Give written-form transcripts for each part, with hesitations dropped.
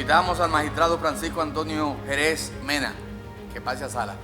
Invitamos al magistrado Francisco Antonio Jerez Mena, que pase a sala.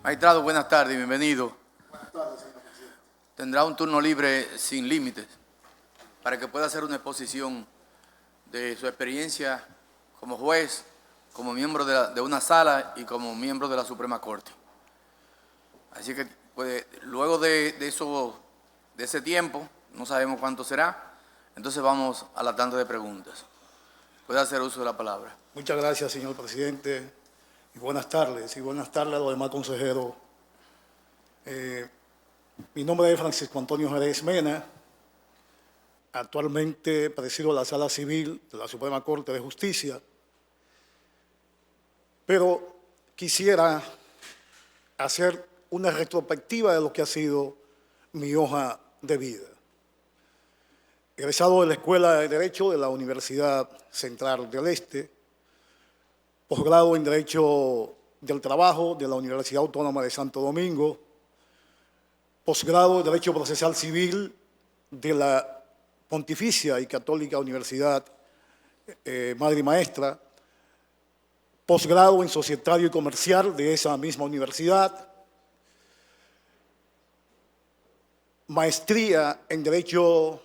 Magistrado, buenas tardes y bienvenido. Buenas tardes, señor presidente. Tendrá un turno libre sin límites para que pueda hacer una exposición de su experiencia como juez, como miembro de una sala y como miembro de la Suprema Corte. Así que pues, luego de ese tiempo, no sabemos cuánto será, entonces vamos a la tanda de preguntas. Puede hacer uso de la palabra. Muchas gracias, señor presidente. Y buenas tardes a los demás consejeros. Mi nombre es Francisco Antonio Jerez Mena. Actualmente presido la Sala Civil de la Suprema Corte de Justicia. Pero quisiera hacer una retrospectiva de lo que ha sido mi hoja de vida. Egresado de la Escuela de Derecho de la Universidad Central del Este, posgrado en Derecho del Trabajo de la Universidad Autónoma de Santo Domingo, posgrado en Derecho Procesal Civil de la Pontificia y Católica Universidad Madre y Maestra, posgrado en Societario y Comercial de esa misma universidad, maestría en Derecho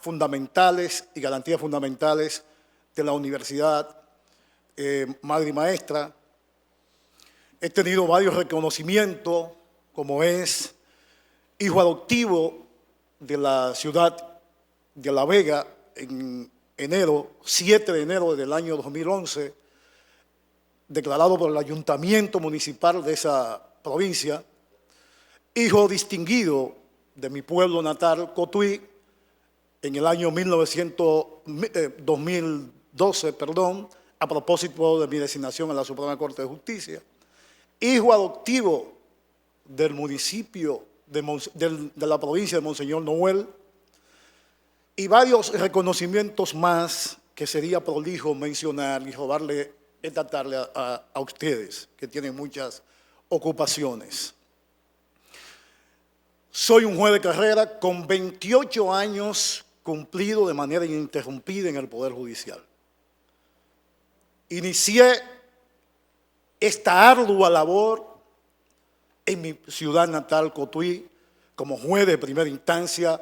Fundamentales y Garantías Fundamentales de la Universidad Madre y Maestra. He tenido varios reconocimientos, como es hijo adoptivo de la ciudad de La Vega en 7 de enero del año 2011, declarado por el Ayuntamiento Municipal de esa provincia, hijo distinguido de mi pueblo natal, Cotuí, en el año 2012, a propósito de mi designación a la Suprema Corte de Justicia, hijo adoptivo del municipio de la provincia de Monseñor Noel, y varios reconocimientos más que sería prolijo mencionar y robarle esta tarde a ustedes, que tienen muchas ocupaciones. Soy un juez de carrera con 28 años cumplido de manera ininterrumpida en el Poder Judicial. Inicié esta ardua labor en mi ciudad natal, Cotuí, como juez de primera instancia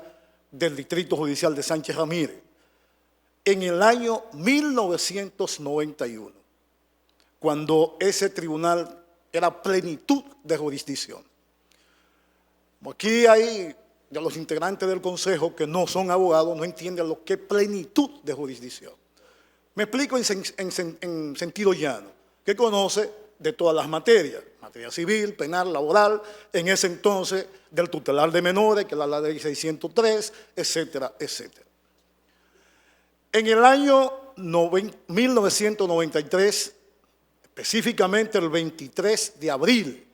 del Distrito Judicial de Sánchez Ramírez, en el año 1991, cuando ese tribunal era plenitud de jurisdicción. Aquí hay de los integrantes del Consejo que no son abogados, no entienden lo que es plenitud de jurisdicción. Me explico en sentido llano, que conoce de todas las materias, materia civil, penal, laboral, en ese entonces del tutelar de menores, que es la ley 603, etcétera, etcétera. En el año 1993, específicamente el 23 de abril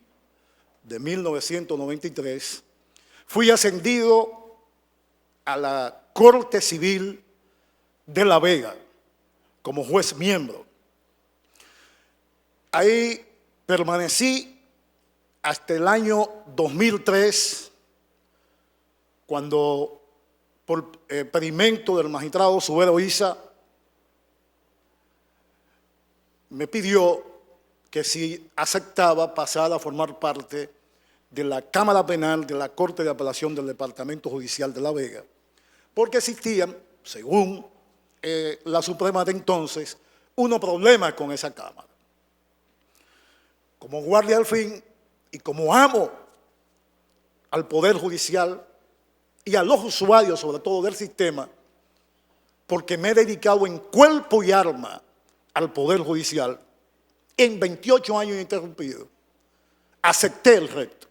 de 1993, fui ascendido a la Corte Civil de La Vega como juez miembro. Ahí permanecí hasta el año 2003, cuando por pedimento del magistrado Subero Isa me pidió que si aceptaba pasar a formar parte de la Cámara Penal de la Corte de Apelación del Departamento Judicial de La Vega, porque existían, según la Suprema de entonces, unos problemas con esa Cámara. Como guardia al fin y como amo al Poder Judicial y a los usuarios, sobre todo del sistema, porque me he dedicado en cuerpo y alma al Poder Judicial, en 28 años ininterrumpidos, acepté el reto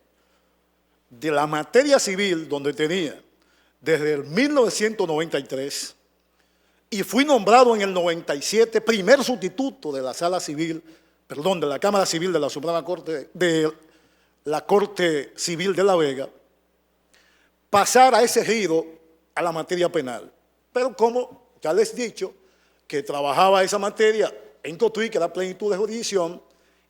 de la materia civil, donde tenía desde el 1993 y fui nombrado en el 97 primer sustituto de la Sala Civil, perdón, de la Cámara Civil de la Suprema Corte, de la Corte Civil de La Vega, pasar a ese giro a la materia penal. Pero como ya les he dicho, que trabajaba esa materia en Cotuí, que era plenitud de jurisdicción,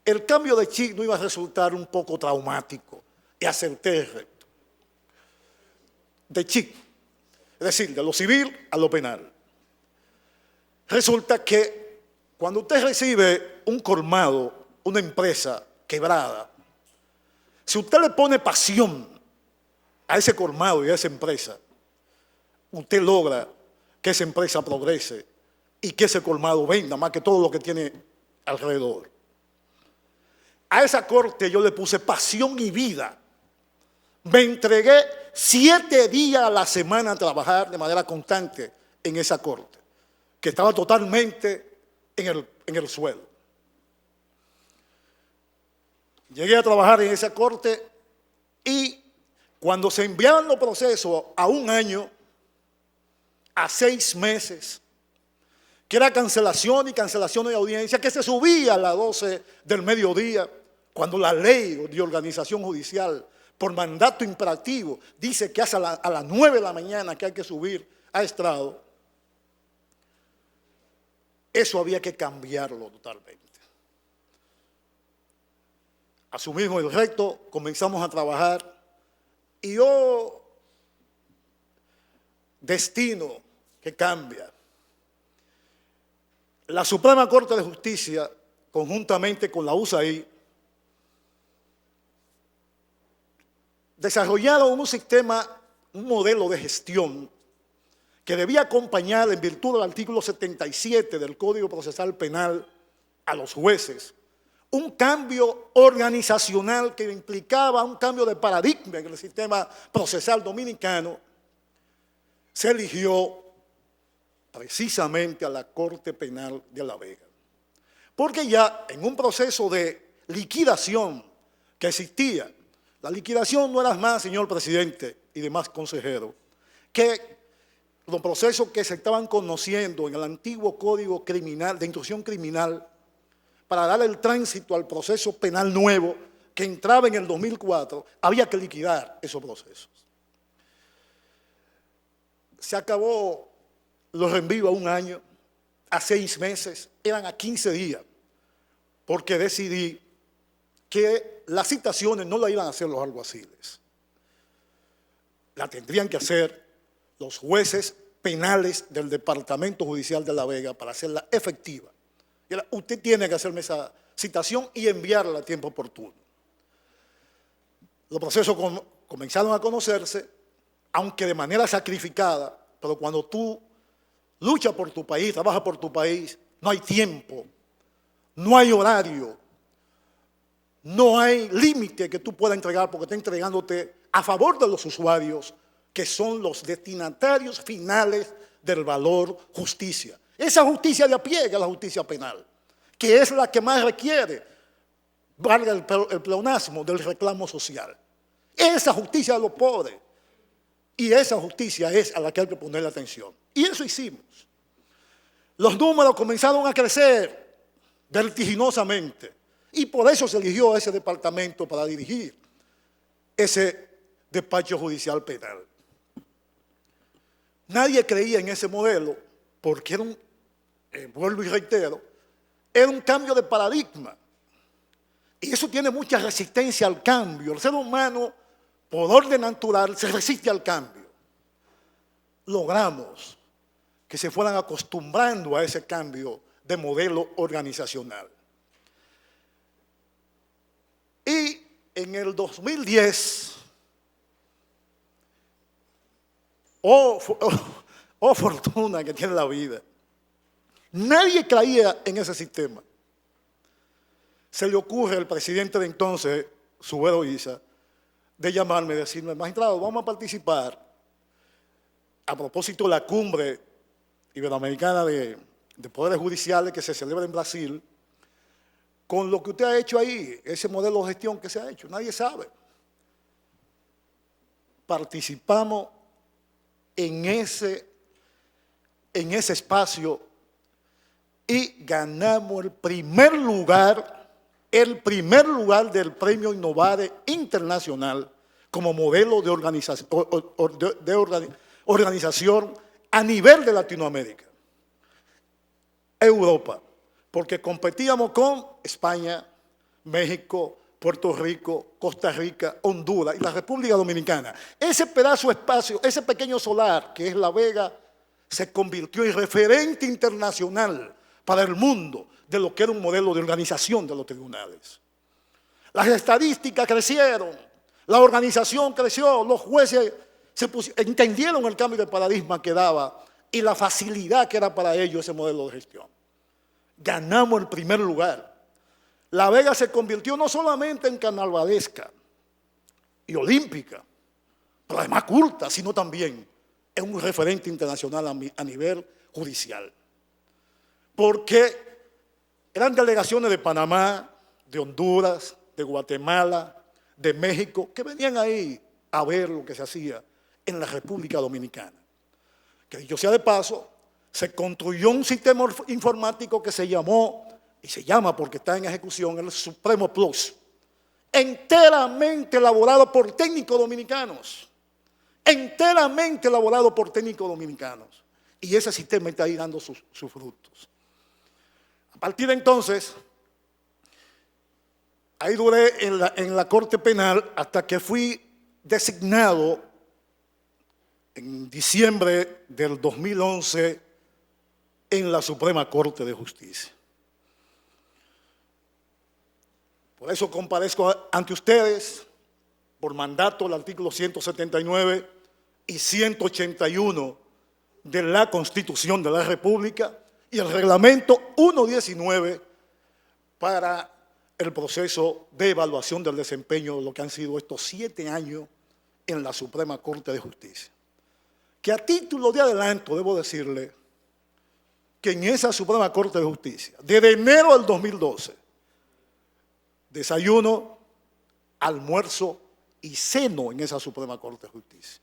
el cambio de chip no iba a resultar un poco traumático, y acerté el reto. De chip, es decir, de lo civil a lo penal. Resulta que cuando usted recibe un colmado, una empresa quebrada, si usted le pone pasión a ese colmado y a esa empresa, usted logra que esa empresa progrese y que ese colmado venda más que todo lo que tiene alrededor. A esa corte yo le puse pasión y vida. Me entregué 7 días a la semana a trabajar de manera constante en esa corte, que estaba totalmente en el suelo. Llegué a trabajar en esa corte y cuando se enviaban los procesos a 1 año, a 6 meses, que era cancelación y cancelación de audiencia, que se subía a las 12 del mediodía, cuando la ley de organización judicial, por mandato imperativo, dice que hasta a las 9 de la mañana que hay que subir a estrado. Eso había que cambiarlo totalmente. Asumimos el reto, comenzamos a trabajar y destino que cambia. La Suprema Corte de Justicia, conjuntamente con la USAID, desarrollaron un sistema, un modelo de gestión que debía acompañar, en virtud del artículo 77 del Código Procesal Penal, a los jueces, un cambio organizacional que implicaba un cambio de paradigma en el sistema procesal dominicano. Se eligió precisamente a la Corte Penal de La Vega, porque ya en un proceso de liquidación que existía, la liquidación no era más, señor presidente y demás consejeros, que los procesos que se estaban conociendo en el antiguo Código Criminal, de Instrucción Criminal, para dar el tránsito al proceso penal nuevo que entraba en el 2004, había que liquidar esos procesos. Se acabó los reenvíos a 1 año, a 6 meses, eran a 15 días, porque decidí que las citaciones no las iban a hacer los alguaciles, la tendrían que hacer los jueces penales del Departamento Judicial de La Vega para hacerla efectiva. Y ahora, usted tiene que hacerme esa citación y enviarla a tiempo oportuno. Los procesos comenzaron a conocerse, aunque de manera sacrificada, pero cuando tú luchas por tu país, trabajas por tu país, no hay tiempo, no hay horario, no hay límite que tú puedas entregar porque está entregándote a favor de los usuarios, que son los destinatarios finales del valor justicia. Esa justicia de a pie, que es la justicia penal, que es la que más requiere, valga el pleonasmo, del reclamo social. Esa justicia de los pobres. Y esa justicia es a la que hay que ponerle atención. Y eso hicimos. Los números comenzaron a crecer vertiginosamente. Y por eso se eligió ese departamento para dirigir ese despacho judicial penal. Nadie creía en ese modelo porque era vuelvo y reitero, era un cambio de paradigma. Y eso tiene mucha resistencia al cambio. El ser humano, por orden natural, se resiste al cambio. Logramos que se fueran acostumbrando a ese cambio de modelo organizacional. Y en el 2010, fortuna que tiene la vida, nadie creía en ese sistema. Se le ocurre al presidente de entonces, Subero Isa, de llamarme y decirme: magistrado, vamos a participar a propósito de la cumbre iberoamericana de poderes judiciales que se celebra en Brasil, con lo que usted ha hecho ahí, ese modelo de gestión que se ha hecho. Nadie sabe. Participamos en en ese espacio y ganamos el primer lugar del Premio Innovare Internacional como modelo de organización a nivel de Latinoamérica, Europa, porque competíamos con España, México, Puerto Rico, Costa Rica, Honduras y la República Dominicana. Ese pedazo de espacio, ese pequeño solar que es La Vega, se convirtió en referente internacional para el mundo de lo que era un modelo de organización de los tribunales. Las estadísticas crecieron, la organización creció, los jueces entendieron el cambio de paradigma que daba y la facilidad que era para ellos ese modelo de gestión. Ganamos el primer lugar. La Vega se convirtió no solamente en carnavalesca y olímpica, pero además culta, sino también en un referente internacional a nivel judicial. Porque eran delegaciones de Panamá, de Honduras, de Guatemala, de México, que venían ahí a ver lo que se hacía en la República Dominicana. Que dicho sea de paso, se construyó un sistema informático que se llamó, y se llama porque está en ejecución, el Supremo Plus, enteramente elaborado por técnicos dominicanos, y ese sistema está ahí dando sus frutos. A partir de entonces, ahí duré en la Corte Penal hasta que fui designado en diciembre del 2011 en la Suprema Corte de Justicia. Por eso comparezco ante ustedes por mandato del artículo 179 y 181 de la Constitución de la República y el reglamento 119 para el proceso de evaluación del desempeño de lo que han sido estos 7 años en la Suprema Corte de Justicia. Que a título de adelanto debo decirle que en esa Suprema Corte de Justicia, desde enero del 2012, desayuno, almuerzo y ceno en esa Suprema Corte de Justicia.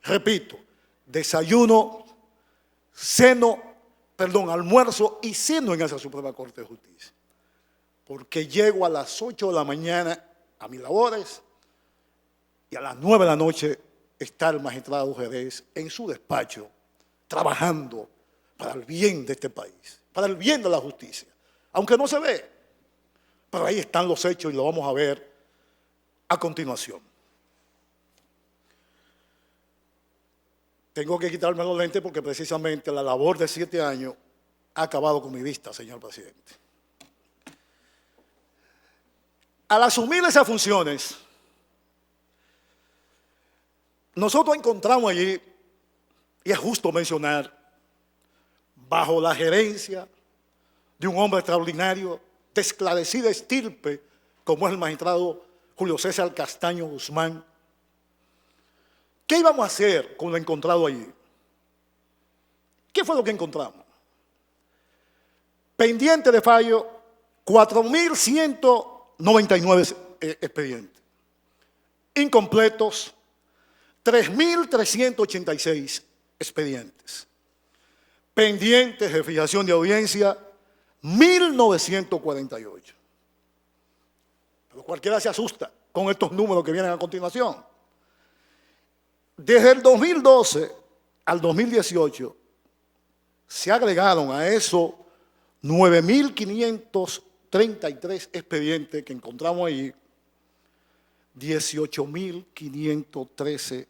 Repito, desayuno, almuerzo y ceno en esa Suprema Corte de Justicia. Porque llego a las 8 de la mañana a mis labores y a las 9 de la noche está el magistrado Jerez en su despacho trabajando para el bien de este país, para el bien de la justicia. Aunque no se ve, pero ahí están los hechos y lo vamos a ver a continuación. Tengo que quitarme los lentes porque precisamente la labor de 7 años ha acabado con mi vista, señor presidente. Al asumir esas funciones, nosotros encontramos allí, y es justo mencionar, bajo la gerencia de un hombre extraordinario, de esclarecida estirpe, como es el magistrado Julio César Castaño Guzmán. ¿Qué íbamos a hacer con lo encontrado allí? ¿Qué fue lo que encontramos? Pendiente de fallo, 4.199 expedientes. Incompletos, 3.386 expedientes. Pendientes de fijación de audiencia, 1.948. Pero cualquiera se asusta con estos números que vienen a continuación. Desde el 2012 al 2018 se agregaron a esos 9.533 expedientes que encontramos ahí, 18.513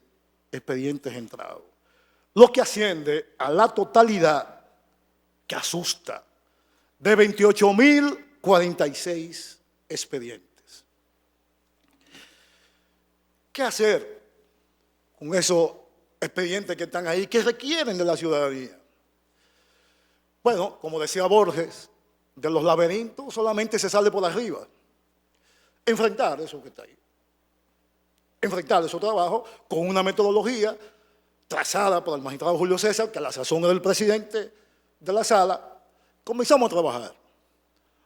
expedientes entrados, lo que asciende a la totalidad, que asusta, de 28.046 expedientes. ¿Qué hacer con esos expedientes que están ahí, que requieren de la ciudadanía? Bueno, como decía Borges, de los laberintos solamente se sale por arriba. Enfrentar eso que está ahí. Enfrentar esos trabajos con una metodología trazada por el magistrado Julio César, que a la sazón era el presidente de la sala. Comenzamos a trabajar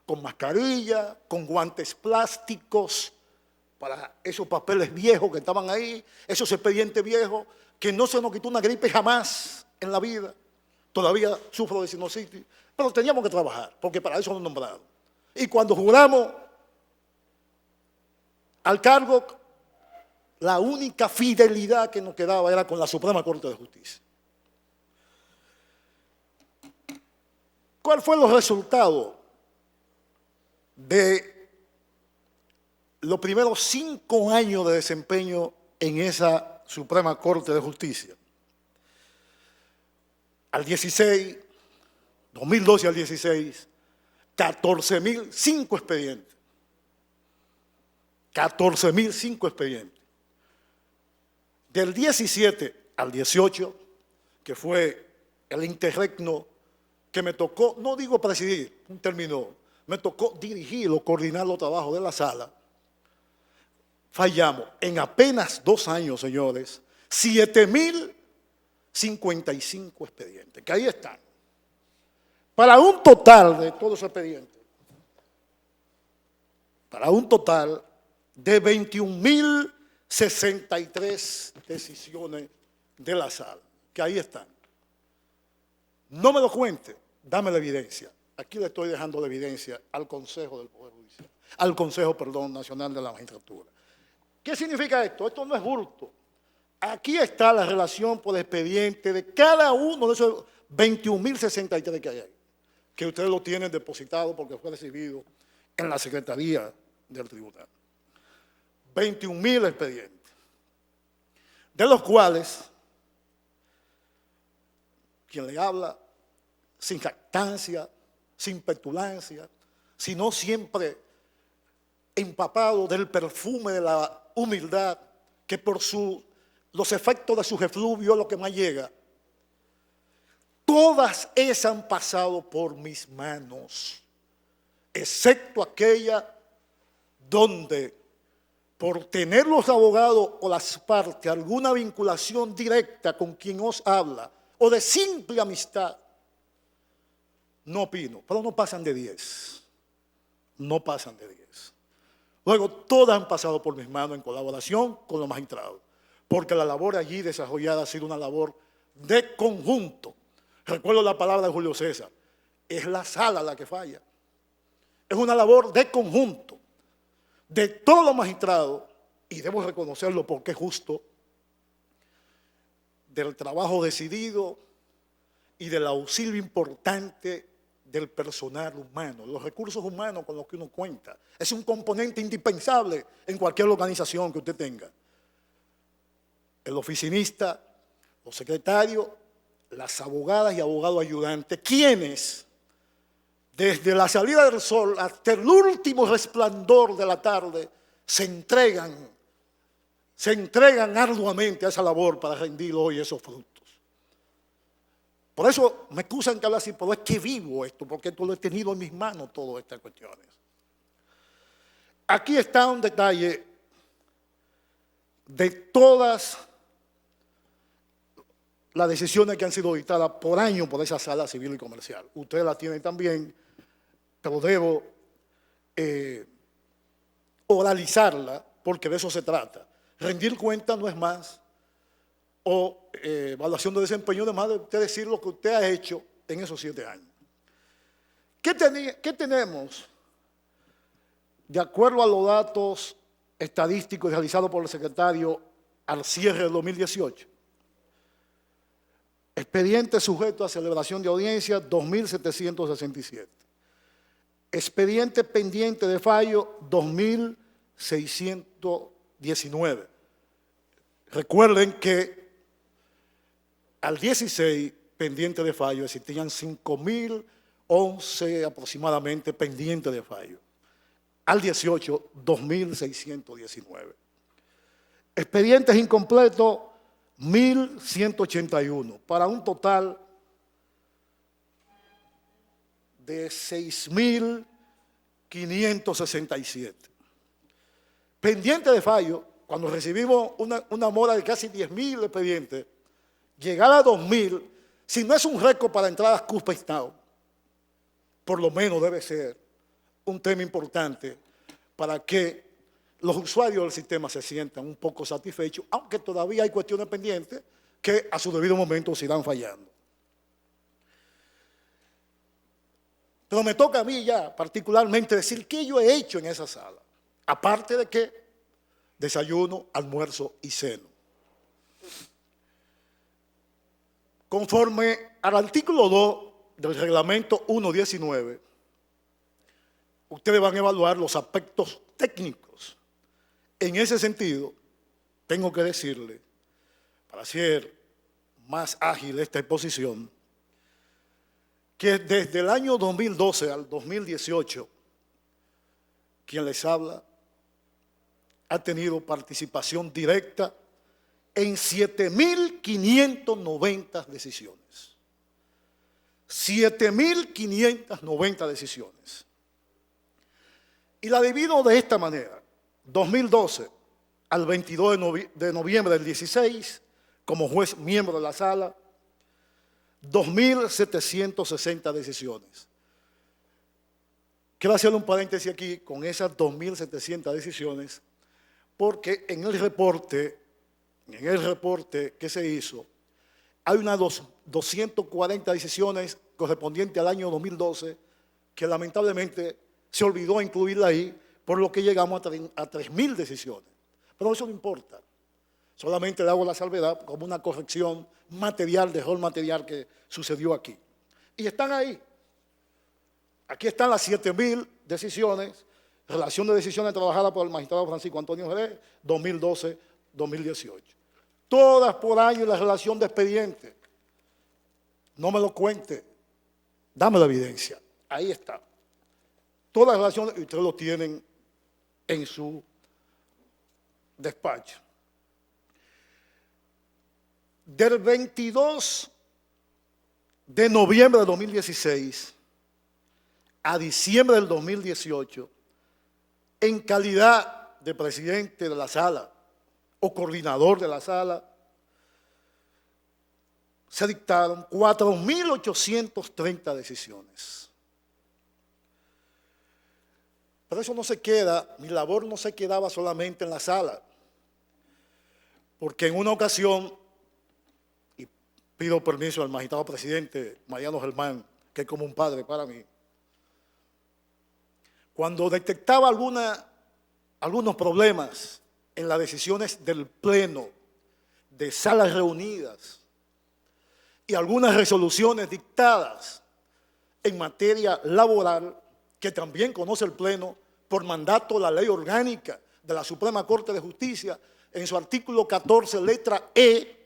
con mascarilla, con guantes plásticos, para esos papeles viejos que estaban ahí, esos expedientes viejos, que no se nos quitó una gripe jamás en la vida, todavía sufro de sinusitis, pero teníamos que trabajar, porque para eso nos nombraron. Y cuando juramos al cargo, la única fidelidad que nos quedaba era con la Suprema Corte de Justicia. ¿Cuáles fueron los resultados de los primeros 5 años de desempeño en esa Suprema Corte de Justicia? Al 16, 2012 al 16, 14.005 expedientes. 14.005 expedientes. Del 17 al 18, que fue el interregno que me tocó, no digo presidir, un término, me tocó dirigir o coordinar los trabajos de la sala, fallamos en apenas 2 años, señores, 7.055 expedientes, que ahí están. Para un total de todos los expedientes, para un total de 21.063 decisiones de la sala, que ahí están. No me lo cuente, dame la evidencia. Aquí le estoy dejando la evidencia al Consejo del Poder Judicial, al Consejo, Nacional de la Magistratura. ¿Qué significa esto? Esto no es bulto. Aquí está la relación por expediente de cada uno de esos 21.063 que hay ahí, que ustedes lo tienen depositado porque fue recibido en la Secretaría del Tribunal. 21.000 expedientes, de los cuales quien le habla sin jactancia, sin petulancia, sino siempre empapado del perfume de la humildad, que por los efectos de su refluvio es lo que más llega. Todas esas han pasado por mis manos, excepto aquella donde, por tener los abogados o las partes alguna vinculación directa con quien os habla, o de simple amistad, no opino, pero no pasan de 10. No pasan de 10. Luego, todas han pasado por mis manos en colaboración con los magistrados, porque la labor allí desarrollada ha sido una labor de conjunto. Recuerdo la palabra de Julio César, es la sala la que falla. Es una labor de conjunto, de todos los magistrados, y debo reconocerlo porque es justo, del trabajo decidido y del auxilio importante del personal humano, los recursos humanos con los que uno cuenta. Es un componente indispensable en cualquier organización que usted tenga. El oficinista, los secretarios, las abogadas y abogados ayudantes, quienes desde la salida del sol hasta el último resplandor de la tarde se entregan arduamente a esa labor para rendir hoy esos frutos. Por eso me excusan que hable así, pero es que vivo esto, porque esto lo he tenido en mis manos, todas estas cuestiones. Aquí está un detalle de todas las decisiones que han sido dictadas por año por esa sala civil y comercial. Ustedes la tienen también, pero debo oralizarla, porque de eso se trata. Rendir cuenta no es más, o evaluación de desempeño, además de usted decir lo que usted ha hecho en esos 7 años. ¿Qué tenemos? De acuerdo a los datos estadísticos realizados por el secretario al cierre del 2018, expedientes sujetos a celebración de audiencia, 2.767. Expediente pendiente de fallo, 2.619. Recuerden que al 16 pendiente de fallo existían 5.011 aproximadamente pendientes de fallo. Al 18, 2.619. Expedientes incompletos, 1.181, para un total de 6.567. Pendiente de fallo, cuando recibimos una mora de casi 10.000 expedientes, llegar a 2.000, si no es un récord para entradas CUSPA-Estado, por lo menos debe ser un tema importante para que los usuarios del sistema se sientan un poco satisfechos, aunque todavía hay cuestiones pendientes que a su debido momento se irán fallando. Pero me toca a mí ya particularmente decir qué yo he hecho en esa sala. Aparte de que desayuno, almuerzo y ceno. Conforme al artículo 2 del reglamento 1.19, ustedes van a evaluar los aspectos técnicos. En ese sentido, tengo que decirle, para hacer más ágil esta exposición, que desde el año 2012 al 2018, quien les habla ha tenido participación directa en 7.590 decisiones. 7.590 decisiones. Y la divido de esta manera. 2012 al 22 de noviembre del 16, como juez miembro de la sala, 2.760 decisiones. Quiero hacer un paréntesis aquí con esas 2.700 decisiones, porque en el reporte que se hizo, hay unas 240 decisiones correspondientes al año 2012 que lamentablemente se olvidó incluirla ahí, por lo que llegamos a 3.000 decisiones. Pero eso no importa. Solamente le hago la salvedad como una corrección material, de error material que sucedió aquí. Y están ahí. Aquí están las 7.000 decisiones, relación de decisiones trabajadas por el magistrado Francisco Antonio Jerez, 2012-2018. Todas por año la relación de expediente. No me lo cuente, dame la evidencia. Ahí está. Todas las relaciones, ustedes lo tienen en su despacho. Del 22 de noviembre de 2016 a diciembre del 2018, en calidad de presidente de la sala o coordinador de la sala, se dictaron 4.830 decisiones. Pero eso no se queda, mi labor no se quedaba solamente en la sala, porque en una ocasión, y pido permiso al magistrado presidente Mariano Germán, que es como un padre para mí, cuando detectaba algunos problemas en las decisiones del Pleno, de salas reunidas, y algunas resoluciones dictadas en materia laboral, que también conoce el Pleno por mandato de la Ley Orgánica de la Suprema Corte de Justicia, en su artículo 14, letra E,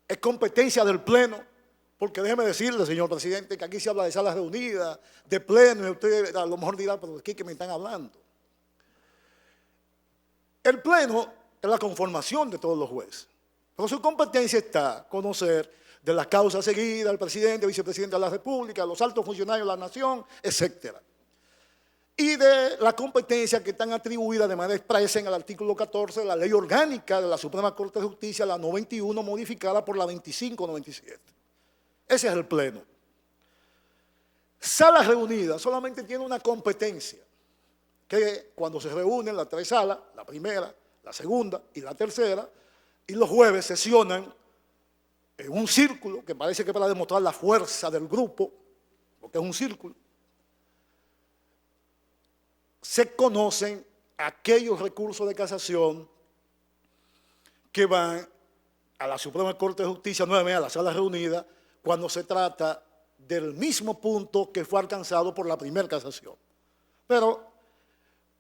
es competencia del Pleno, porque déjeme decirle, señor presidente, que aquí se habla de salas reunidas, de Pleno, y usted a lo mejor dirá, pero ¿de qué que me están hablando? El Pleno es la conformación de todos los jueces, pero su competencia está conocer de las causas seguidas, el presidente, vicepresidente de la República, los altos funcionarios de la nación, etcétera. Y de la competencia que están atribuidas de manera expresa en el artículo 14 de la Ley Orgánica de la Suprema Corte de Justicia, la 91, modificada por la 2597. Ese es el Pleno. Salas reunidas solamente tiene una competencia, que cuando se reúnen las tres salas, la primera, la segunda y la tercera, y los jueves sesionan en un círculo, que parece que para demostrar la fuerza del grupo, porque es un círculo, se conocen aquellos recursos de casación que van a la Suprema Corte de Justicia, nuevamente a la sala reunida, cuando se trata del mismo punto que fue alcanzado por la primera casación. Pero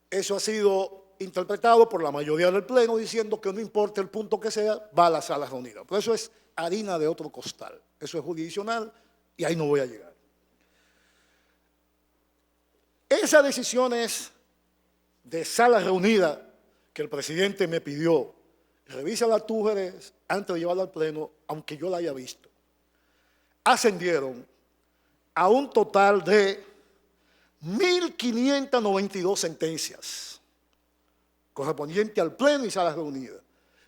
eso ha sido interpretado por la mayoría del Pleno diciendo que no importa el punto que sea, va a la sala reunida. Pero eso es harina de otro costal. Eso es jurisdiccional y ahí no voy a llegar. Esas decisiones de sala reunida que el presidente me pidió, revísala tú, Jerez, antes de llevarla al Pleno, aunque yo la haya visto, ascendieron a un total de 1.592 sentencias correspondientes al Pleno y salas reunidas,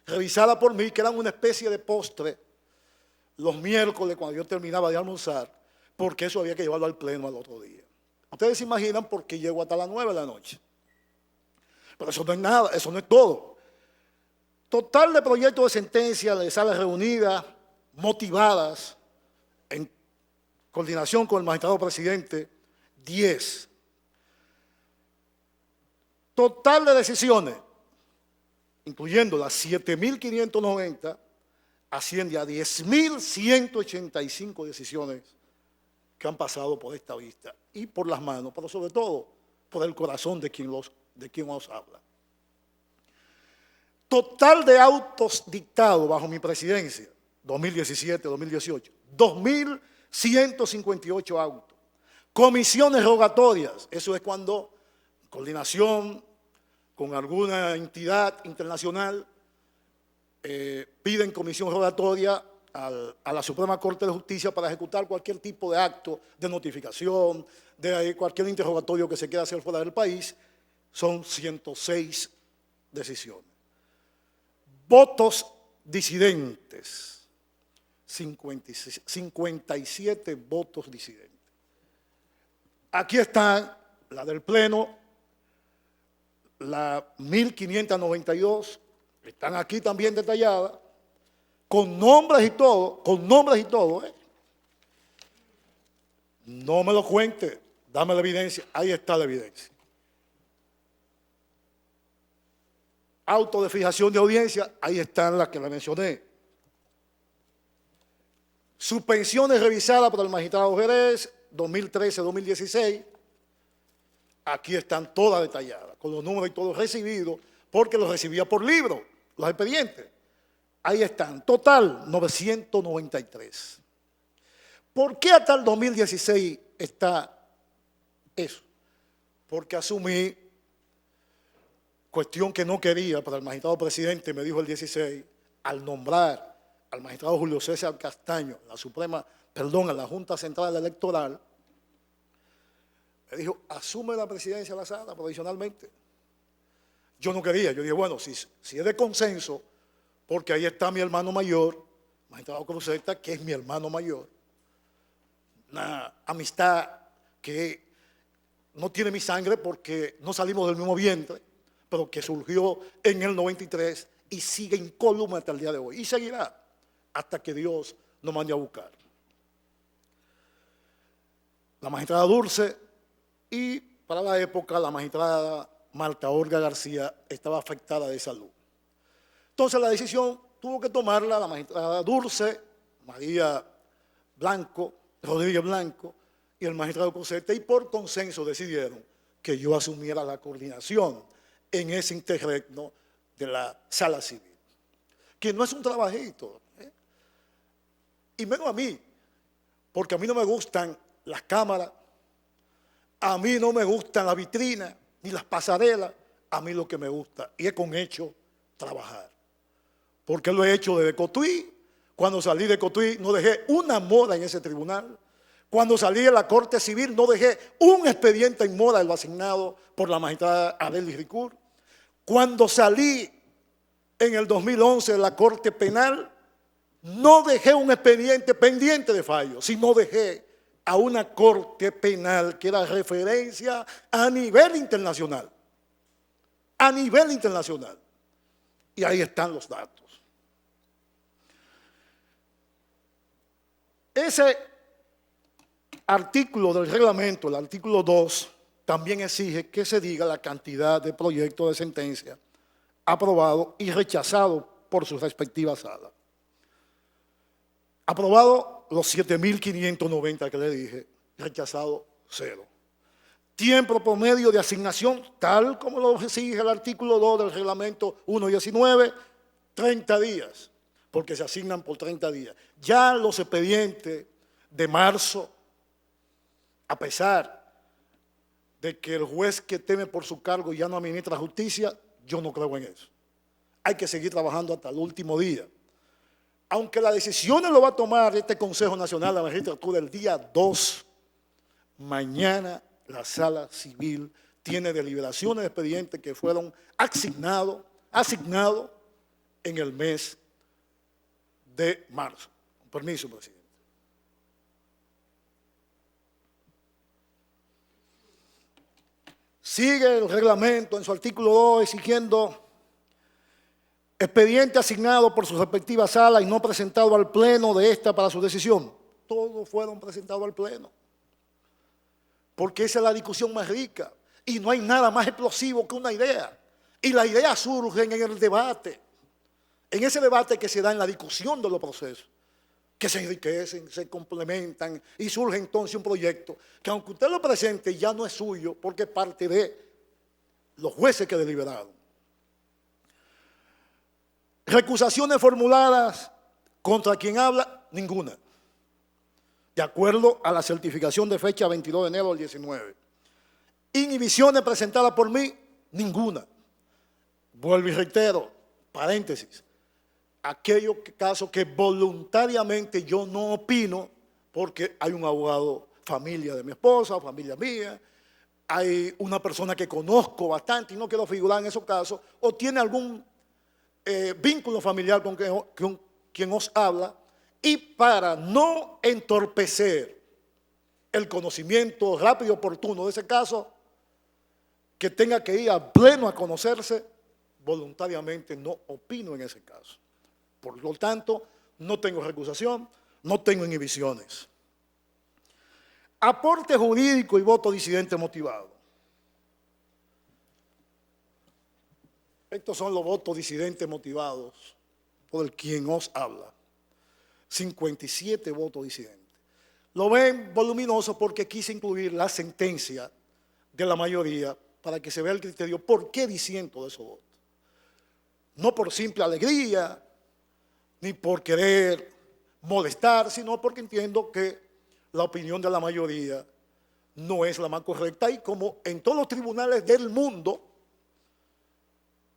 revisadas por mí, que eran una especie de postre los miércoles cuando yo terminaba de almorzar, porque eso había que llevarlo al Pleno al otro día. Ustedes se imaginan por qué llego hasta las 9 de la noche. Pero eso no es nada, eso no es todo. Total de proyectos de sentencia de salas reunidas, motivadas, en coordinación con el magistrado presidente, 10. Total de decisiones, incluyendo las 7.590, asciende a 10.185 decisiones que han pasado por esta vista y por las manos, pero sobre todo por el corazón de quien os habla. Total de autos dictados bajo mi presidencia, 2017-2018, 2.158 autos. Comisiones rogatorias, eso es cuando coordinación con alguna entidad internacional piden comisión rogatoria a la Suprema Corte de Justicia para ejecutar cualquier tipo de acto de notificación, de cualquier interrogatorio que se quiera hacer fuera del país. Son 106 decisiones. Votos disidentes, 57 votos disidentes. Aquí están la del Pleno, la 1592, están aquí también detalladas, con nombres y todo, No me lo cuente, dame la evidencia, ahí está la evidencia. Auto de fijación de audiencia, ahí están las que le mencioné. Suspensiones revisadas por el magistrado Jerez, 2013-2016, aquí están todas detalladas, con los números y todo recibido, porque los recibía por libro, los expedientes. Ahí están, total 993. ¿Por qué hasta el 2016 está eso? Porque asumí, cuestión que no quería para el magistrado presidente, me dijo el 16, al nombrar al magistrado Julio César Castaño, en la Junta Central Electoral, me dijo, asume la presidencia de la sala provisionalmente. Yo no quería, yo dije, bueno, si es de consenso, porque ahí está mi hermano mayor, magistrado Cruzeta, que es mi hermano mayor, una amistad que no tiene mi sangre porque no salimos del mismo vientre, pero que surgió en el 93 y sigue incólume hasta el día de hoy. Y seguirá hasta que Dios nos mande a buscar. La magistrada Dulce y para la época la magistrada Marta Olga García estaba afectada de salud. Entonces la decisión tuvo que tomarla la magistrada Dulce, María Blanco, Rodríguez Blanco y el magistrado Cosete, y por consenso decidieron que yo asumiera la coordinación en ese interregno de la sala civil, que no es un trabajito, y menos a mí, porque a mí no me gustan las cámaras, a mí no me gustan las vitrinas, ni las pasarelas, a mí lo que me gusta, y es con hecho, trabajar, porque lo he hecho desde Cotuí. Cuando salí de Cotuí no dejé una mora en ese tribunal. Cuando salí de la Corte Civil no dejé un expediente en mora de lo asignado por la magistrada Adelis Ricur. Cuando salí en el 2011 de la Corte Penal, no dejé un expediente pendiente de fallo, sino dejé a una Corte Penal que era referencia a nivel internacional. A nivel internacional. Y ahí están los datos. Ese artículo del reglamento, el artículo 2, también exige que se diga la cantidad de proyectos de sentencia aprobados y rechazados por sus respectivas salas. Aprobado los 7.590 que le dije, rechazado 0. Tiempo promedio de asignación, tal como lo exige el artículo 2 del reglamento 1.19, 30 días, porque se asignan por 30 días. Ya los expedientes de marzo, a pesar de que el juez que teme por su cargo ya no administra justicia, yo no creo en eso. Hay que seguir trabajando hasta el último día. Aunque las decisiones lo va a tomar este Consejo Nacional de la Magistratura el día 2, mañana la Sala Civil tiene deliberaciones de expedientes que fueron asignados en el mes de marzo. Con permiso, presidente. Sigue el reglamento en su artículo 2 exigiendo expediente asignado por su respectiva sala y no presentado al pleno de esta para su decisión. Todos fueron presentados al pleno. porque esa es la discusión más rica y no hay nada más explosivo que una idea. Y las ideas surgen en el debate, en ese debate que se da en la discusión de los procesos, que se enriquecen, se complementan y surge entonces un proyecto que aunque usted lo presente ya no es suyo porque es parte de los jueces que deliberaron. Recusaciones formuladas contra quien habla, ninguna. De acuerdo a la certificación de fecha 22 de enero del 19. Inhibiciones presentadas por mí, ninguna. Vuelvo y reitero, paréntesis, aquellos casos que voluntariamente yo no opino porque hay un abogado, familia de mi esposa, familia mía, hay una persona que conozco bastante y no quiero figurar en esos casos, o tiene algún vínculo familiar con quien os habla, y para no entorpecer el conocimiento rápido y oportuno de ese caso, que tenga que ir a pleno a conocerse, voluntariamente no opino en ese caso. Por lo tanto, no tengo recusación, no tengo inhibiciones. Aporte jurídico y voto disidente motivado. Estos son los votos disidentes motivados por el quien os habla. 57 votos disidentes. Lo ven voluminoso porque quise incluir la sentencia de la mayoría para que se vea el criterio por qué disiento de esos votos. No por simple alegría, ni por querer molestar, sino porque entiendo que la opinión de la mayoría no es la más correcta y como en todos los tribunales del mundo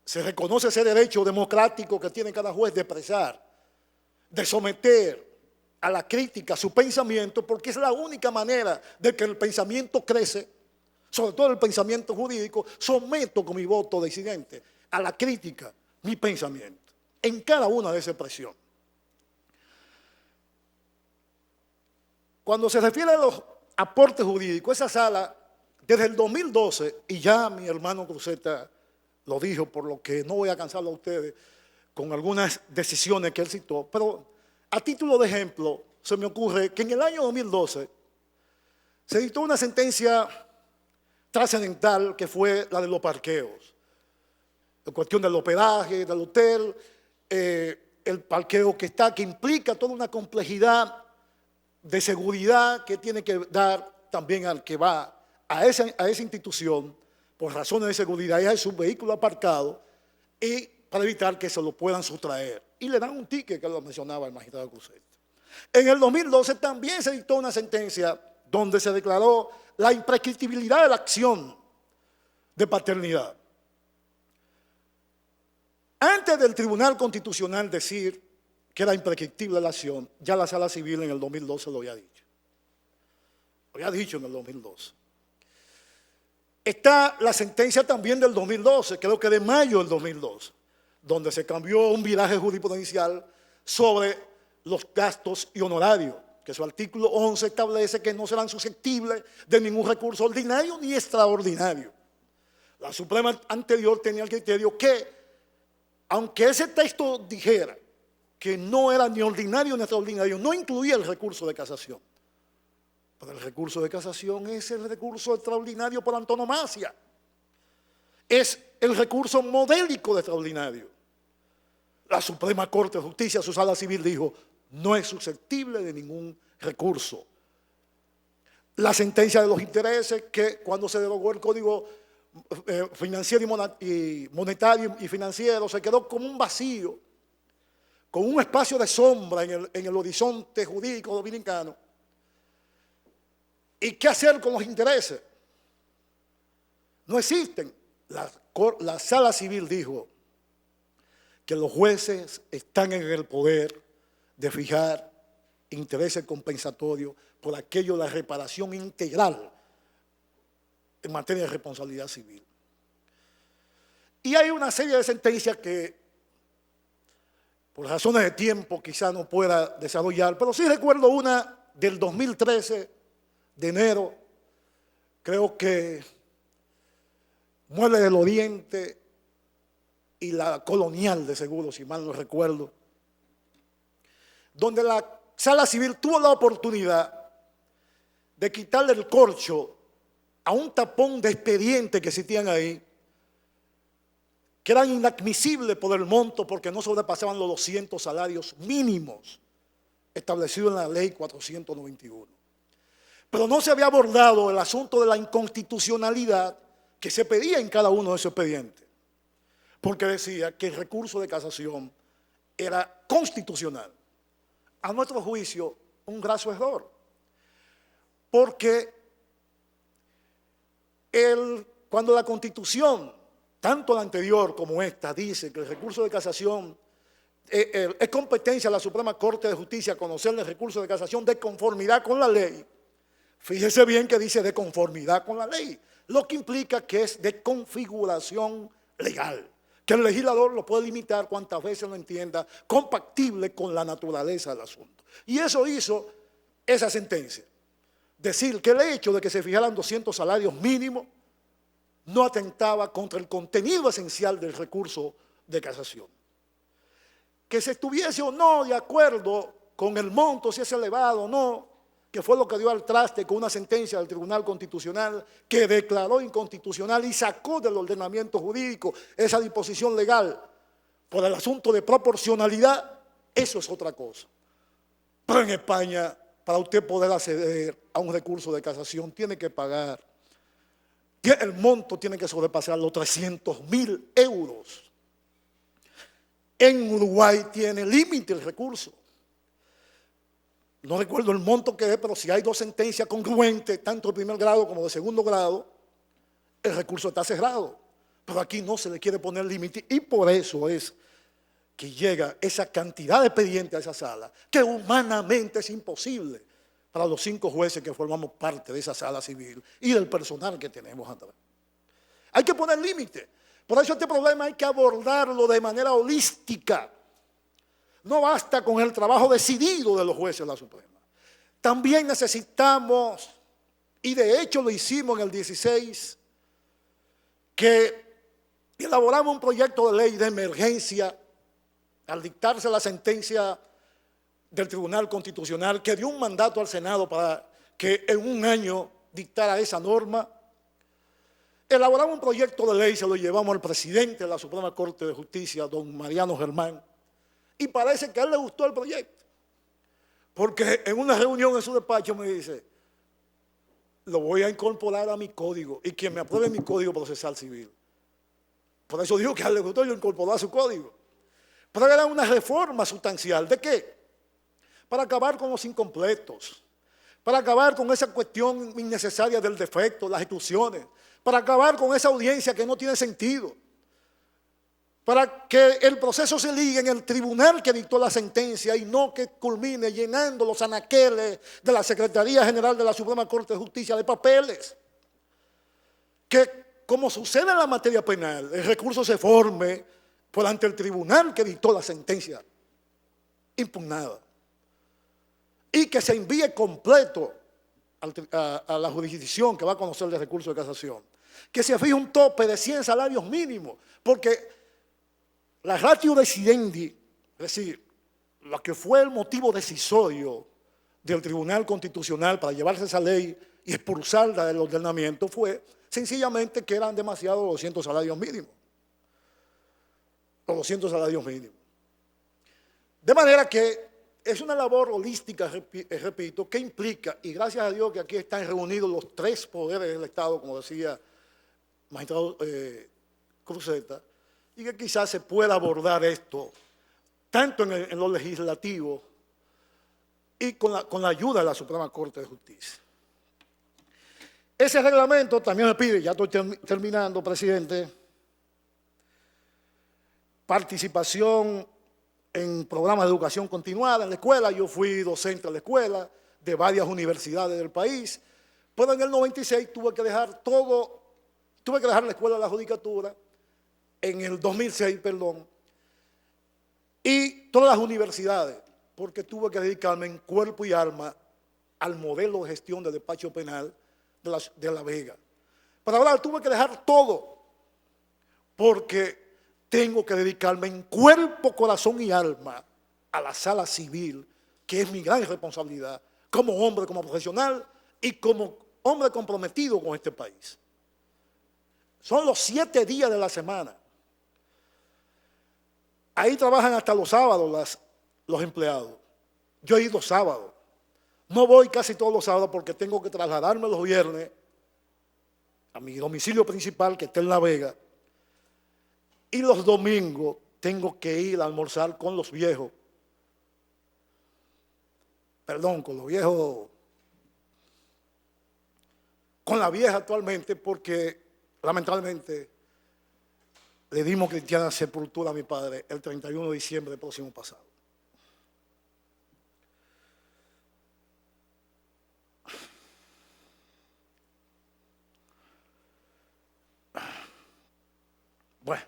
se reconoce ese derecho democrático que tiene cada juez de expresar, de someter a la crítica su pensamiento, porque es la única manera de que el pensamiento crece, sobre todo el pensamiento jurídico. Someto con mi voto disidente a la crítica mi pensamiento en cada una de esas expresiones. Cuando se refiere a los aportes jurídicos, esa sala, desde el 2012, y ya mi hermano Cruzeta lo dijo, por lo que no voy a cansarlo a ustedes con algunas decisiones que él citó, pero a título de ejemplo, se me ocurre que en el año 2012 se dictó una sentencia trascendental que fue la de los parqueos. La cuestión del hospedaje, del hotel, el parqueo que implica toda una complejidad de seguridad que tiene que dar también al que va a esa institución por razones de seguridad y hay su vehículo aparcado y para evitar que se lo puedan sustraer. Y le dan un ticket que lo mencionaba el magistrado Cruzeta. En el 2012 también se dictó una sentencia donde se declaró la imprescriptibilidad de la acción de paternidad. Antes del Tribunal Constitucional decir que era imprescriptible la acción, ya la Sala Civil en el 2012 lo había dicho. Lo había dicho en el 2012. Está la sentencia también del 2012, creo que de mayo del 2012, donde se cambió un viraje jurisprudencial sobre los gastos y honorarios, que su artículo 11 establece que no serán susceptibles de ningún recurso ordinario ni extraordinario. La Suprema anterior tenía el criterio que, aunque ese texto dijera que no era ni ordinario ni extraordinario, no incluía el recurso de casación. Pero el recurso de casación es el recurso extraordinario por antonomasia. Es el recurso modélico de extraordinario. La Suprema Corte de Justicia, su Sala Civil, dijo, no es susceptible de ningún recurso. La sentencia de los intereses, que cuando se derogó el Código Financiero y Monetario y Financiero, se quedó como un vacío, con un espacio de sombra en el horizonte jurídico dominicano. ¿Y qué hacer con los intereses? No existen. La Sala Civil dijo que los jueces están en el poder de fijar intereses compensatorios por aquello de la reparación integral en materia de responsabilidad civil. Y hay una serie de sentencias que, por razones de tiempo, quizá no pueda desarrollar, pero sí recuerdo una del 2013, de enero, creo que Mueble del Oriente y la Colonial de Seguro, si mal no recuerdo, donde la Sala Civil tuvo la oportunidad de quitarle el corcho a un tapón de expedientes que existían ahí, que eran inadmisibles por el monto porque no sobrepasaban los 200 salarios mínimos establecidos en la ley 491. Pero no se había abordado el asunto de la inconstitucionalidad que se pedía en cada uno de esos expedientes, porque decía que el recurso de casación era constitucional. A nuestro juicio, un graso error, porque cuando la Constitución, tanto la anterior como esta, dice que el recurso de casación es competencia de la Suprema Corte de Justicia conocer el recurso de casación de conformidad con la ley. Fíjese bien que dice de conformidad con la ley, lo que implica que es de configuración legal, que el legislador lo puede limitar cuantas veces lo entienda, compatible con la naturaleza del asunto. Y eso hizo esa sentencia. Decir que el hecho de que se fijaran 200 salarios mínimos no atentaba contra el contenido esencial del recurso de casación. Que se estuviese o no de acuerdo con el monto, si es elevado o no, que fue lo que dio al traste con una sentencia del Tribunal Constitucional que declaró inconstitucional y sacó del ordenamiento jurídico esa disposición legal por el asunto de proporcionalidad, eso es otra cosa. Pero en España, para usted poder acceder a un recurso de casación, tiene que pagar, el monto tiene que sobrepasar los 300.000 euros. En Uruguay tiene límite el recurso. No recuerdo el monto que es, pero si hay dos sentencias congruentes, tanto de primer grado como de segundo grado, el recurso está cerrado. Pero aquí no se le quiere poner límite y por eso es que llega esa cantidad de expedientes a esa sala, que humanamente es imposible para los 5 jueces que formamos parte de esa sala civil y del personal que tenemos atrás. Hay que poner límite. Por eso este problema hay que abordarlo de manera holística. No basta con el trabajo decidido de los jueces de la Suprema. También necesitamos, y de hecho lo hicimos en el 16, que elaboramos un proyecto de ley de emergencia al dictarse la sentencia del Tribunal Constitucional que dio un mandato al Senado para que en un año dictara esa norma. Elaboramos un proyecto de ley, se lo llevamos al presidente de la Suprema Corte de Justicia, don Mariano Germán, y parece que a él le gustó el proyecto, porque en una reunión en su despacho me dice, lo voy a incorporar a mi código, y quien me apruebe mi código procesal civil. Por eso digo que a él le gustó, yo incorporé a su código. Pero era una reforma sustancial, ¿de qué? Para acabar con los incompletos, para acabar con esa cuestión innecesaria del defecto, las exclusiones, para acabar con esa audiencia que no tiene sentido, para que el proceso se ligue en el tribunal que dictó la sentencia y no que culmine llenando los anaqueles de la Secretaría General de la Suprema Corte de Justicia de papeles. Que, como sucede en la materia penal, el recurso se forme por ante el tribunal que dictó la sentencia impugnada y que se envíe completo a la jurisdicción que va a conocer el recurso de casación. Que se fije un tope de 100 salarios mínimos, porque la ratio decidendi, es decir, lo que fue el motivo decisorio del Tribunal Constitucional para llevarse esa ley y expulsarla del ordenamiento fue sencillamente que eran demasiados los 200 salarios mínimos. Los 200 salarios mínimos. De manera que es una labor holística, repito, que implica, y gracias a Dios que aquí están reunidos los 3 poderes del Estado, como decía el magistrado Cruzeta, y que quizás se pueda abordar esto tanto en lo legislativo y con la ayuda de la Suprema Corte de Justicia. Ese reglamento también me pide, ya estoy terminando, presidente, participación en programas de educación continuada en la escuela. Yo fui docente de la escuela de varias universidades del país, pero en el 96 tuve que dejar la escuela de la judicatura, en el 2006, perdón, y todas las universidades, porque tuve que dedicarme en cuerpo y alma al modelo de gestión de despacho penal de La Vega. Para hablar, tuve que dejar todo, porque tengo que dedicarme en cuerpo, corazón y alma a la sala civil, que es mi gran responsabilidad, como hombre, como profesional y como hombre comprometido con este país. Son los 7 días de la semana. Ahí trabajan hasta los sábados los empleados. Yo he ido sábados. No voy casi todos los sábados porque tengo que trasladarme los viernes a mi domicilio principal, que está en La Vega. Y los domingos tengo que ir a almorzar con los viejos. Perdón, con los viejos. Con la vieja actualmente, porque lamentablemente le dimos cristiana sepultura a mi padre el 31 de diciembre del próximo pasado. Bueno,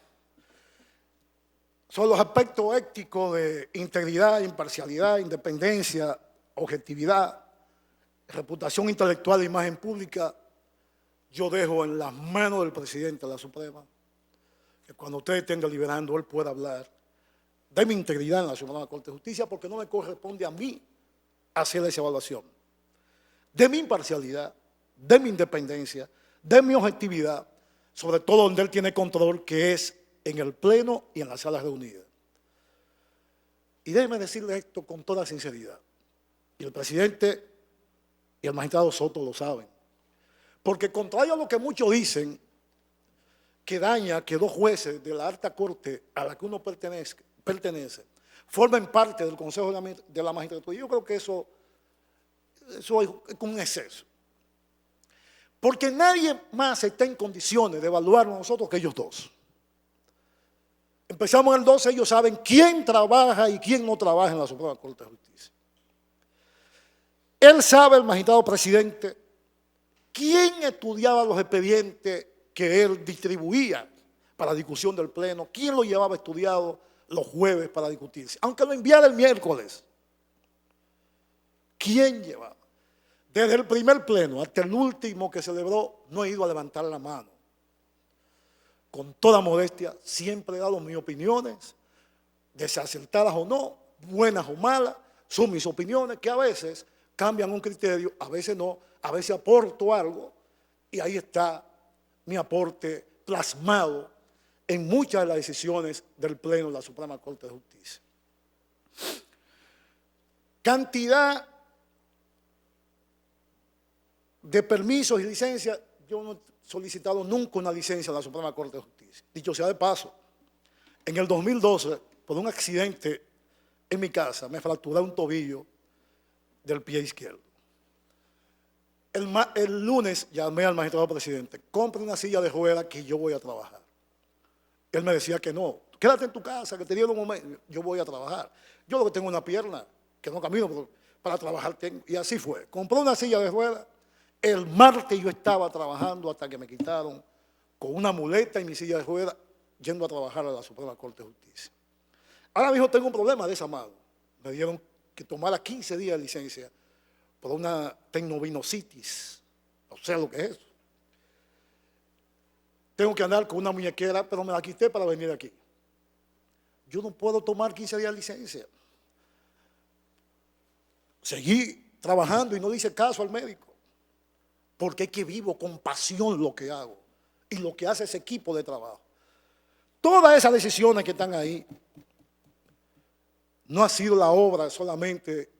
son los aspectos éticos de integridad, imparcialidad, independencia, objetividad, reputación intelectual e imagen pública. Yo dejo en las manos del presidente de la Suprema, que cuando ustedes estén deliberando, él pueda hablar de mi integridad en la Suprema Corte de Justicia, porque no me corresponde a mí hacer esa evaluación. De mi imparcialidad, de mi independencia, de mi objetividad, sobre todo donde él tiene control, que es en el Pleno y en las salas reunidas. Y déjeme decirle esto con toda sinceridad, y el presidente y el magistrado Soto lo saben, porque contrario a lo que muchos dicen, que daña que 2 jueces de la alta corte a la que uno pertenece formen parte del Consejo de la Magistratura, yo creo que eso es un exceso. Porque nadie más está en condiciones de evaluarnos a nosotros que ellos dos. Empezamos en el 12, ellos saben quién trabaja y quién no trabaja en la Suprema Corte de Justicia. Él sabe, el magistrado presidente, quién estudiaba los expedientes que él distribuía para discusión del Pleno, quién lo llevaba estudiado los jueves para discutirse, aunque lo enviara el miércoles. ¿Quién llevaba? Desde el primer Pleno hasta el último que celebró, no he ido a levantar la mano. Con toda modestia, siempre he dado mis opiniones, desacertadas o no, buenas o malas, son mis opiniones que a veces cambian un criterio, a veces no, a veces aporto algo y ahí está mi aporte plasmado en muchas de las decisiones del Pleno de la Suprema Corte de Justicia. Cantidad de permisos y licencias, yo no he solicitado nunca una licencia en la Suprema Corte de Justicia. Dicho sea de paso, en el 2012, por un accidente en mi casa, me fracturé un tobillo del pie izquierdo. El lunes llamé al magistrado presidente, compre una silla de ruedas que yo voy a trabajar. Él me decía que no, quédate en tu casa, que te dieron un momento, yo voy a trabajar. Yo lo que tengo una pierna, que no camino, pero para trabajar tengo. Y así fue, compré una silla de ruedas. El martes yo estaba trabajando hasta que me quitaron con una muleta y mi silla de ruedas yendo a trabajar a la Suprema Corte de Justicia. Ahora mismo tengo un problema de esa mano. Me dieron que tomara 15 días de licencia por una tecnovinositis. No sé lo que es eso. Tengo que andar con una muñequera, pero me la quité para venir aquí. Yo no puedo tomar 15 días de licencia. Seguí trabajando y no le hice caso al médico. Porque es que vivo con pasión lo que hago y lo que hace ese equipo de trabajo. Todas esas decisiones que están ahí no ha sido la obra solamente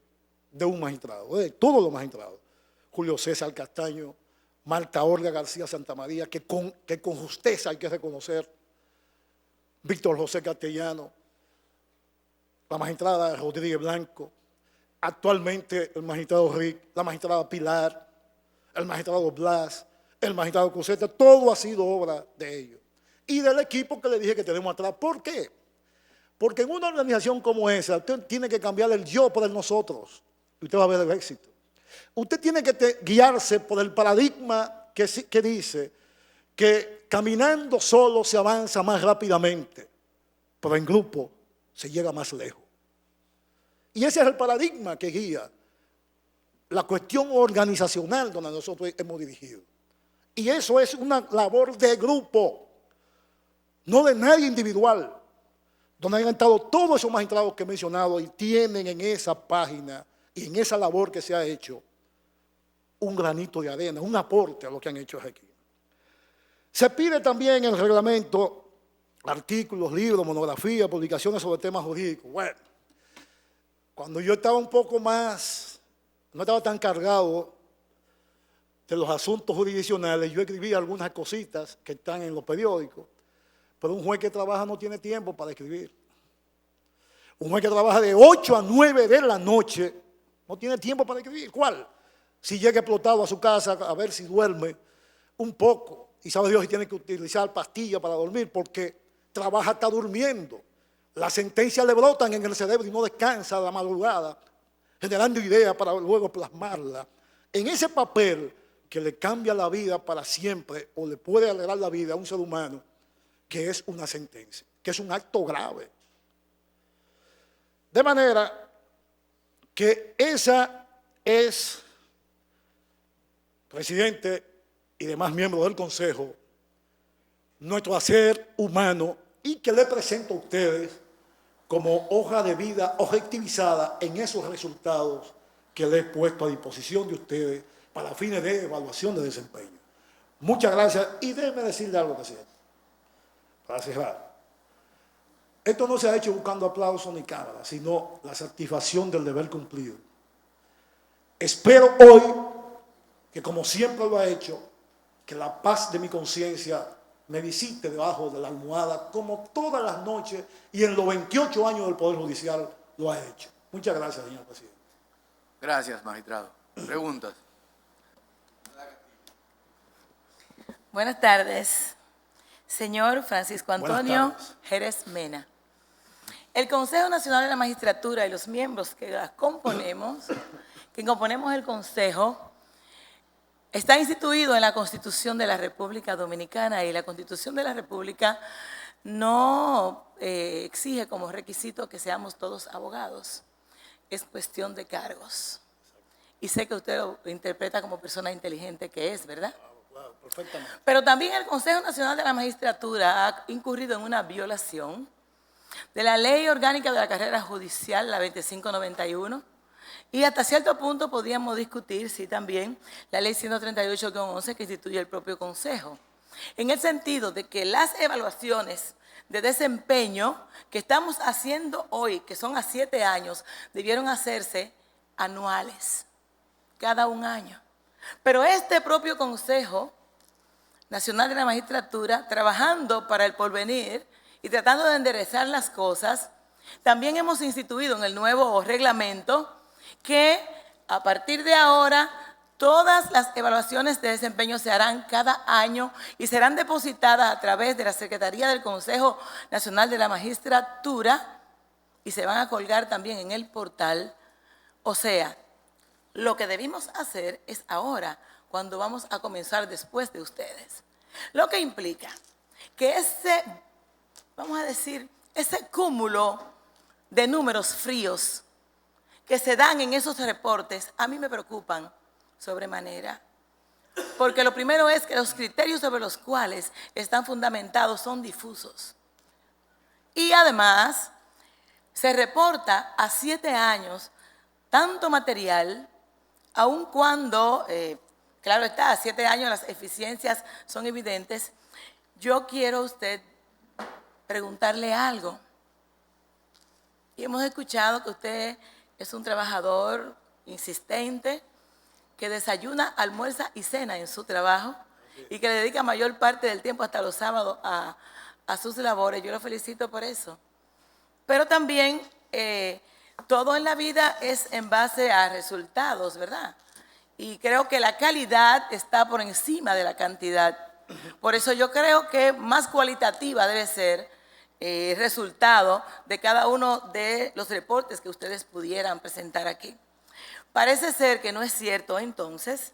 de un magistrado, de todos los magistrados. Julio César Castaño, Marta Olga García Santamaría, que con justeza hay que reconocer, Víctor José Castellano, la magistrada Rodríguez Blanco, actualmente el magistrado Rick, la magistrada Pilar, el magistrado Blas, el magistrado Coseta, todo ha sido obra de ellos. Y del equipo que le dije que tenemos atrás. ¿Por qué? Porque en una organización como esa, usted tiene que cambiar el yo por el nosotros. Y usted va a ver el éxito. Usted tiene que guiarse por el paradigma que dice que caminando solo se avanza más rápidamente, pero en grupo se llega más lejos. Y ese es el paradigma que guía la cuestión organizacional donde nosotros hemos dirigido. Y eso es una labor de grupo, no de nadie individual, donde han estado todos esos magistrados que he mencionado y tienen en esa página y en esa labor que se ha hecho un granito de arena, un aporte a lo que han hecho aquí. Se pide también en el reglamento artículos, libros, monografías, publicaciones sobre temas jurídicos. Bueno, cuando yo estaba un poco más, no estaba tan cargado de los asuntos jurisdiccionales, yo escribí algunas cositas que están en los periódicos, pero un juez que trabaja no tiene tiempo para escribir. Un juez que trabaja de 8 a 9 de la noche no tiene tiempo para escribir. ¿Cuál? Si llega explotado a su casa a ver si duerme un poco y sabe Dios si tiene que utilizar pastillas para dormir porque trabaja hasta durmiendo. Las sentencias le brotan en el cerebro y no descansa a la madrugada, generando ideas para luego plasmarlas en ese papel que le cambia la vida para siempre o le puede alegrar la vida a un ser humano, que es una sentencia, que es un acto grave. De manera que esa es, presidente y demás miembros del Consejo, nuestro hacer humano y que le presento a ustedes como hoja de vida objetivizada en esos resultados que le he puesto a disposición de ustedes para fines de evaluación de desempeño. Muchas gracias y déjeme decirle algo, presidente, para cerrar. Esto no se ha hecho buscando aplausos ni cámaras, sino la satisfacción del deber cumplido. Espero hoy que, como siempre lo ha hecho, que la paz de mi conciencia me visite debajo de la almohada, como todas las noches y en los 28 años del Poder Judicial lo ha hecho. Muchas gracias, señor presidente. Gracias, magistrado. Preguntas. Buenas tardes, señor Francisco Antonio Jerez Mena. El Consejo Nacional de la Magistratura y los miembros que componemos el Consejo, está instituido en la Constitución de la República Dominicana y la Constitución de la República no exige como requisito que seamos todos abogados. Es cuestión de cargos. Y sé que usted lo interpreta como persona inteligente que es, ¿verdad? Claro, perfectamente. Pero también el Consejo Nacional de la Magistratura ha incurrido en una violación de la Ley Orgánica de la Carrera Judicial, la 2591, y hasta cierto punto podríamos discutir si también la Ley 138-11 que instituye el propio Consejo, en el sentido de que las evaluaciones de desempeño que estamos haciendo hoy, que son a 7 años, debieron hacerse anuales, cada un año. Pero este propio Consejo Nacional de la Magistratura, trabajando para el porvenir y tratando de enderezar las cosas, también hemos instituido en el nuevo reglamento que a partir de ahora todas las evaluaciones de desempeño se harán cada año y serán depositadas a través de la Secretaría del Consejo Nacional de la Magistratura y se van a colgar también en el portal. O sea, lo que debimos hacer es ahora, cuando vamos a comenzar después de ustedes. Lo que implica que ese cúmulo de números fríos que se dan en esos reportes, a mí me preocupan sobremanera. Porque lo primero es que los criterios sobre los cuales están fundamentados son difusos. Y además, se reporta a 7 años tanto material, aun cuando, claro está, a 7 años las eficiencias son evidentes. Yo quiero a usted preguntarle algo. Y hemos escuchado que usted es un trabajador insistente, que desayuna, almuerza y cena en su trabajo y que le dedica mayor parte del tiempo, hasta los sábados, a sus labores. Yo lo felicito por eso. Pero también todo en la vida es en base a resultados, ¿verdad? Y creo que la calidad está por encima de la cantidad. Por eso yo creo que más cualitativa debe ser el resultado de cada uno de los reportes que ustedes pudieran presentar aquí. Parece ser que no es cierto, entonces,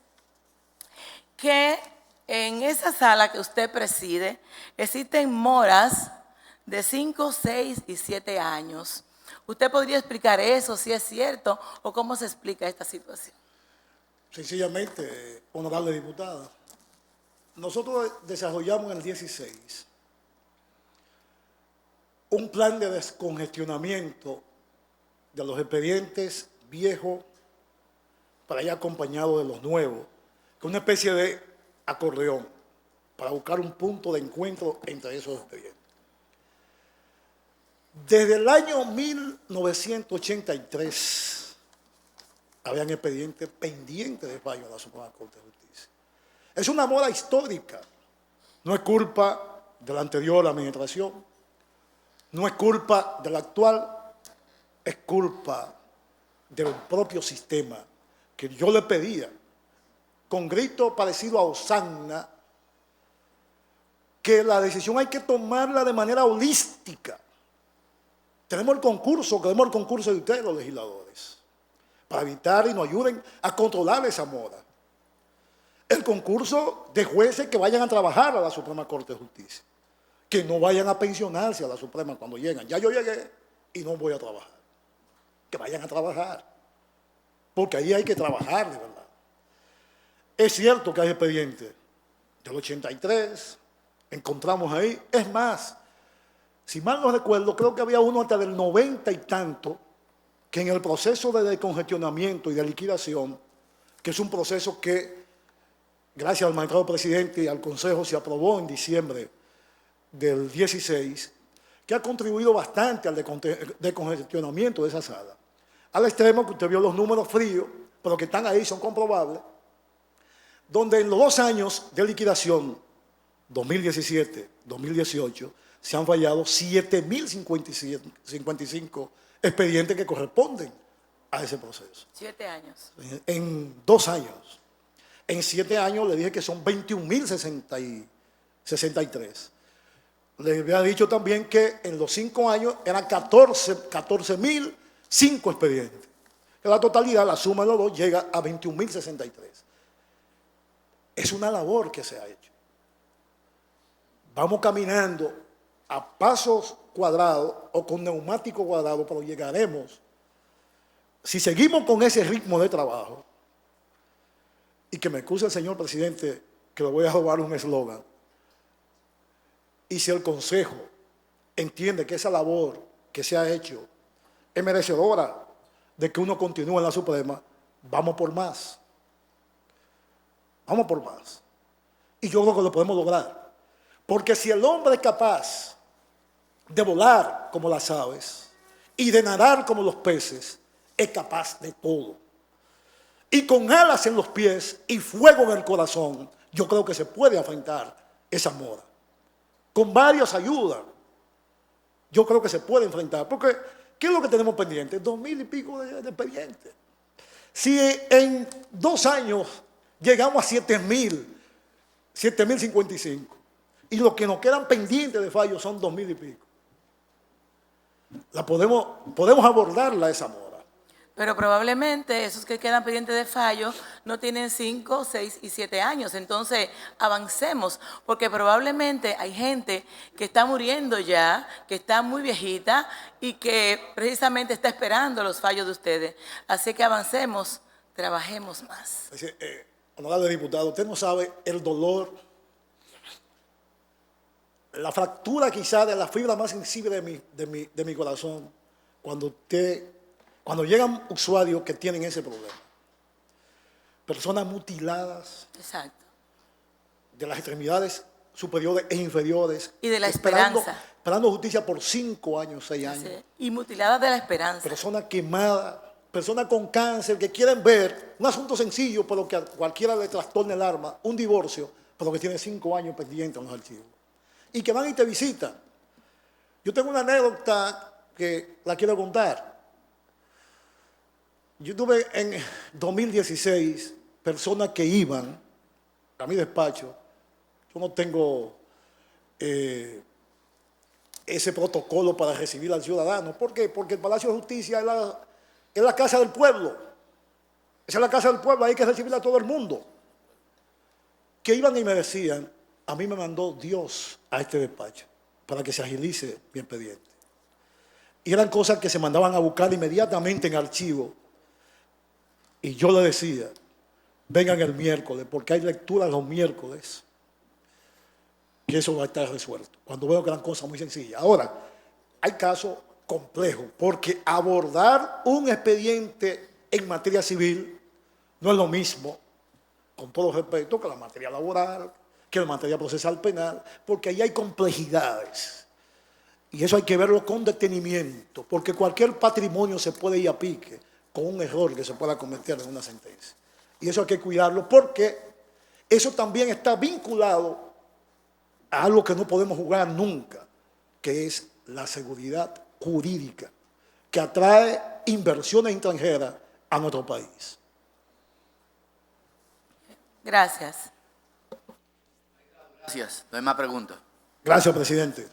que en esa sala que usted preside existen moras de 5, 6 y 7 años. ¿Usted podría explicar eso, si es cierto, o cómo se explica esta situación? Sencillamente, honorable diputada, nosotros desarrollamos en el 16 un plan de descongestionamiento de los expedientes viejos para ir acompañado de los nuevos, que una especie de acordeón para buscar un punto de encuentro entre esos expedientes. Desde el año 1983 habían expedientes pendientes de fallo en la Suprema Corte de Justicia. Es una moda histórica. No es culpa de la anterior administración, no es culpa de la actual, es culpa del propio sistema, que yo le pedía, con grito parecido a hosanna, que la decisión hay que tomarla de manera holística. Queremos el concurso de ustedes, los legisladores, para evitar y nos ayuden a controlar esa moda. El concurso de jueces que vayan a trabajar a la Suprema Corte de Justicia, que no vayan a pensionarse a la Suprema cuando llegan. Ya yo llegué y no voy a trabajar. Que vayan a trabajar, porque ahí hay que trabajar de verdad. Es cierto que hay expedientes del 83, encontramos ahí, es más, si mal no recuerdo, creo que había uno hasta del 90 y tanto, que en el proceso de descongestionamiento y de liquidación, que es un proceso que, gracias al magistrado presidente y al Consejo, se aprobó en diciembre del 16, que ha contribuido bastante al descongestionamiento de esa sala. Al extremo que usted vio los números fríos, pero que están ahí, son comprobables, donde en los 2 años de liquidación, 2017, 2018, se han fallado 7.055 expedientes que corresponden a ese proceso. 7 años. En 2 años. En 7 años le dije que son 21.063. Le había dicho también que en los 5 años eran 14.005 expedientes. En la totalidad, la suma de los dos llega a 21.063. Es una labor que se ha hecho. Vamos caminando a pasos cuadrados o con neumático cuadrado, pero llegaremos. Si seguimos con ese ritmo de trabajo, y que me excuse el señor presidente que le voy a robar un eslogan, y si el Consejo entiende que esa labor que se ha hecho es merecedora de que uno continúe en la Suprema, vamos por más. Vamos por más. Y yo creo que lo podemos lograr. Porque si el hombre es capaz de volar como las aves y de nadar como los peces, es capaz de todo. Y con alas en los pies y fuego en el corazón, yo creo que se puede enfrentar esa moda. Con varias ayudas, yo creo que se puede enfrentar. Porque, ¿qué es lo que tenemos pendiente? 2.000 y pico de expedientes. Si en 2 años llegamos a 7.055, y los que nos quedan pendientes de fallos son 2.000 y pico, podemos abordarla esa moda. Pero probablemente esos que quedan pendientes de fallo no tienen 5, 6 y 7 años. Entonces, avancemos, porque probablemente hay gente que está muriendo ya, que está muy viejita y que precisamente está esperando los fallos de ustedes. Así que avancemos, trabajemos más. Honorable diputado, usted no sabe el dolor, la fractura quizá de la fibra más sensible de mi corazón cuando llegan usuarios que tienen ese problema. Personas mutiladas. Exacto. De las extremidades superiores e inferiores. Y de la esperanza. Esperando justicia por 5 años, 6 años. Sí. Y mutiladas de la esperanza. Personas quemadas, personas con cáncer que quieren ver un asunto sencillo, pero que a cualquiera le trastorne el alma, un divorcio, pero que tiene 5 años pendientes en los archivos. Y que van y te visitan. Yo tengo una anécdota que la quiero contar. Yo tuve en 2016 personas que iban a mi despacho. Yo no tengo ese protocolo para recibir al ciudadano. ¿Por qué? Porque el Palacio de Justicia es la casa del pueblo. Esa es la casa del pueblo, hay que recibir a todo el mundo. Que iban y me decían, a mí me mandó Dios a este despacho para que se agilice mi expediente. Y eran cosas que se mandaban a buscar inmediatamente en archivo. Y yo le decía, vengan el miércoles, porque hay lecturas los miércoles, que eso va a estar resuelto. Cuando veo que eran cosas muy sencillas. Ahora, hay casos complejos, porque abordar un expediente en materia civil no es lo mismo con todo respeto, que la materia laboral, que la materia procesal penal, porque ahí hay complejidades. Y eso hay que verlo con detenimiento, porque cualquier patrimonio se puede ir a pique con un error que se pueda cometer en una sentencia. Y eso hay que cuidarlo, porque eso también está vinculado a algo que no podemos jugar nunca, que es la seguridad jurídica, que atrae inversiones extranjeras a nuestro país. Gracias. Gracias. No hay más preguntas. Gracias, presidente.